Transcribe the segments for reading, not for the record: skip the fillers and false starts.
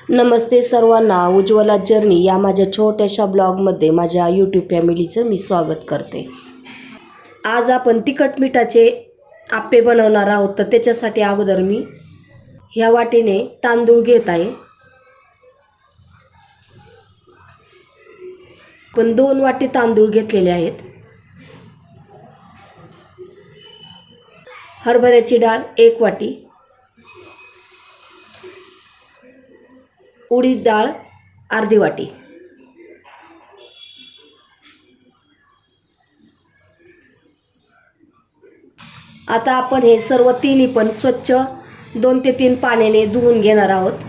नमस्ते सर्वांना, उज्ज्वला जर्नी या माझ्या छोट्याशा ब्लॉगमध्ये माझ्या यूट्यूब फॅमिलीचं मी स्वागत करते। आज आपण तिखट मिठाचे आप्पे बनवणार आहोत। तर त्याच्यासाठी अगोदर मी ह्या वाटीने तांदूळ घेत आहे। पण 2 वाटी तांदूळ घेतलेले आहेत। हरभऱ्याची डाळ 1 वाटी, उडीद डाळ अर्धी वाटी, आता आपण हे सर्व तिन्ही पण स्वच्छ 2 ते 3 पाण्याने धुवून घेणार आहोत।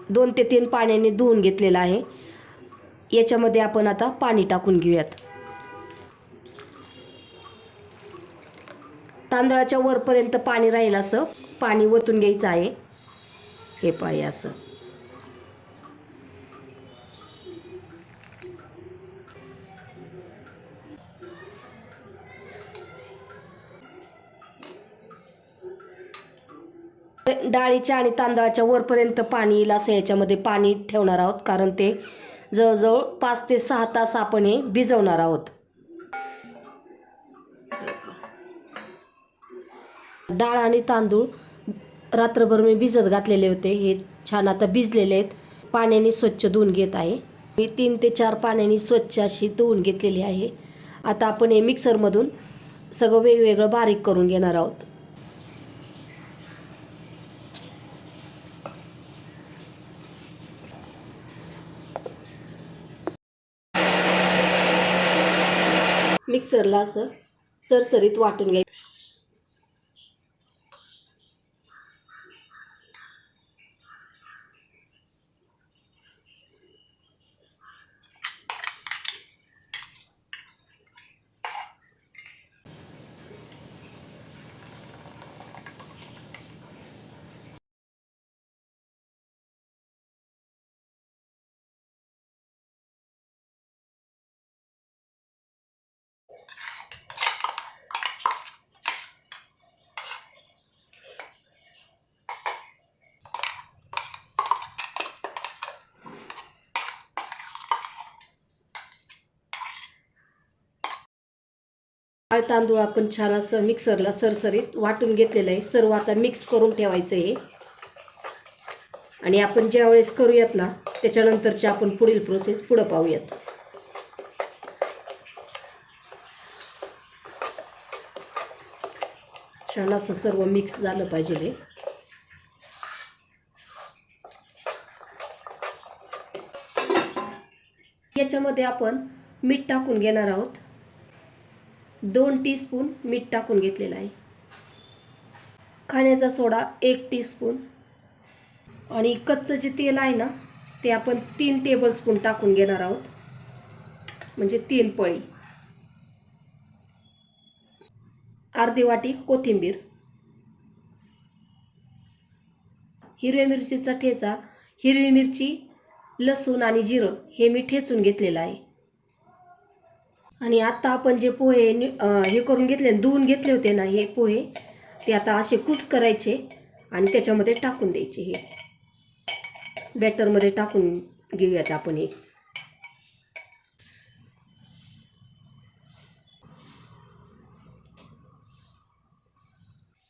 2 ते 3 पाण्याने धुवून घेतलेला आहे। याच्यामध्ये आपण आता पाणी टाकून घेऊयात। तांदळाच्या वरपर्यंत पाणी राहील असं पाणी ओतून घ्यायचं आहे। हे पाय असं डाळीच्या आणि तांदळाच्या वरपर्यंत पाणी येईल असं याच्यामध्ये पाणी ठेवणार आहोत, कारण ते जवळजवळ 5 ते 6 तास आपण हे भिजवणार आहोत। डाळ आणि तांदूळ रात्रभर मी भिजत घातलेले होते। हे छान आता भिजलेले आहेत। पाण्याने स्वच्छ धुवून घेत आहे मी। 3 ते 4 पाण्याने स्वच्छ अशी धुवून घेतलेली आहे। आता आपण हे मिक्सरमधून सगळं वेगवेगळं बारीक करून घेणार आहोत। मिक्सरला असं सरसरीत वाटून घ्यायचं। डाळ तांदूळ आपण छान असं मिक्सरला सरसरीत वाटून घेतलेलं आहे। सर्व आता मिक्स करून ठेवायचं आहे। आणि आपण ज्या वेळेस करूयात ना त्याच्यानंतरची आपण पुढील प्रोसेस पुढे पाहूयात। छान असं सर्व मिक्स झालं पाहिजे। याच्यामध्ये आपण मीठ टाकून घेणार आहोत। 2 टीस्पून मीठ टाकून घेतलेलं आहे। खाण्याचा सोडा 1 टीस्पून आणि कच्चं जे तेल आहे ना ते आपण 3 टेबलस्पून टाकून घेणार आहोत, म्हणजे 3 पळी। अर्धी वाटी कोथिंबीर, हिरव्या मिरचीचा ठेचा, हिरवी मिरची, लसूण आणि जिरं हे मी ठेचून घेतलेलं आहे। आणि आता आपण जे पोहे हे करून घेतले, धुवून घेतले होते ना हे पोहे, ते आता असे कुस करायचे आणि त्याच्यामध्ये टाकून द्यायचे। हे बॅटरमध्ये टाकून घेऊयात आपण।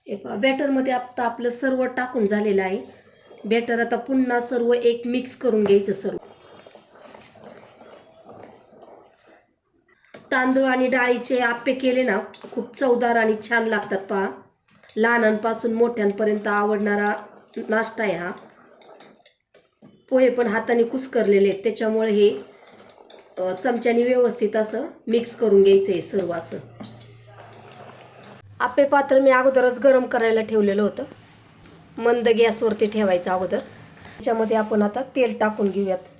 हे बॅटरमध्ये आता आपलं सर्व टाकून झालेलं आहे। बॅटर आता पुन्हा सर्व एक मिक्स करून घ्यायचं सर्व। तांदूळ आणि डाळीचे आप्पे केले ना खूप चवदार आणि छान लागतात। पहा, लहानांपासून मोठ्यांपर्यंत आवडणारा नाश्ता आहे हा। पोहे पण हाताने कुस्करलेले आहेत, त्याच्यामुळे हे चमच्याने व्यवस्थित असं मिक्स करून घ्यायचं आहे सर्व असं। आप्पे पात्र मी अगोदरच गरम करायला ठेवलेलं होतं। मंद गॅसवरती ठेवायचं अगोदर। त्याच्यामध्ये आपण आता तेल टाकून घेऊयात।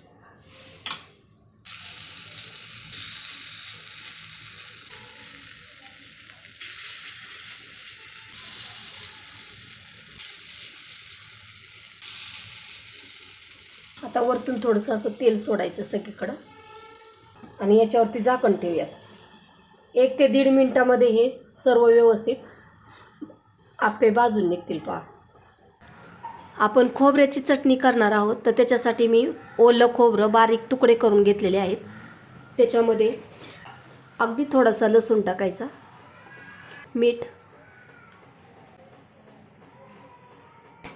आता वरतून थोडंसं असं तेल सोडायचं सगळीकडं आणि याच्यावरती झाकण ठेवूयात। 1 ते 1.5 मिनिटामध्ये हे सर्व व्यवस्थित आप्पे भाजून निघतील। पहा, आपण खोबऱ्याची चटणी करणार आहोत, तर त्याच्यासाठी मी ओलं खोबरं बारीक तुकडे करून घेतलेले आहेत. त्याच्यामध्ये अगदी थोडासा लसूण टाकायचा, मीठ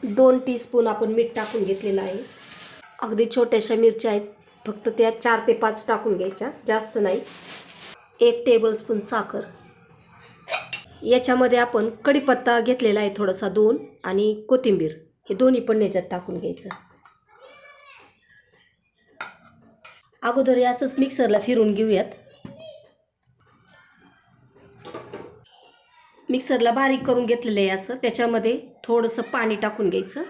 2 टीस्पून आपण मीठ टाकून घेतलेलं आहे. अगदी छोट्याशा मिरच्या आहेत, फक्त त्या 4 ते 5 टाकून घ्यायच्या, जास्त नाही. 1 टेबलस्पून साखर. याच्यामध्ये आपण कढीपत्ता घेतलेला आहे थोडासा 2 आणि कोथिंबीर, हे दोन्ही पण याच्यात टाकून घ्यायचं. अगोदर हे असंच मिक्सरला फिरून घेऊयात. मिक्सरला बारीक करून घेतलेलं आहे असं. त्याच्यामध्ये थोडंसं पाणी टाकून घ्यायचं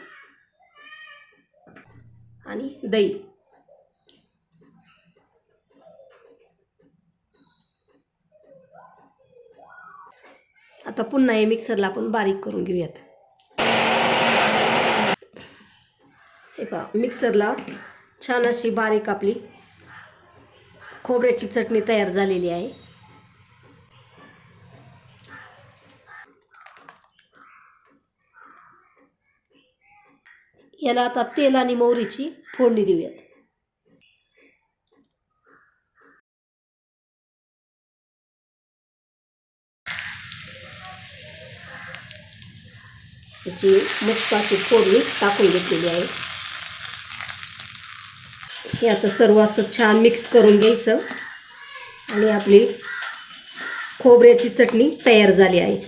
आणि दही. आता पुन्हा हे मिक्सरला आपण बारीक करून घेऊयात. हे पहा, मिक्सरला छान अशी बारीक आपली खोबऱ्याची चटणी तयार झालेली आहे. याला आता तेल आणि मोहरीची फोडणी देऊयात. त्याची मस्त अशी फोडणी टाकून घेतलेली आहे. हे आता सर्व असं छान मिक्स करून घ्यायचं आणि आपली खोबऱ्याची चटणी तयार झाली आहे.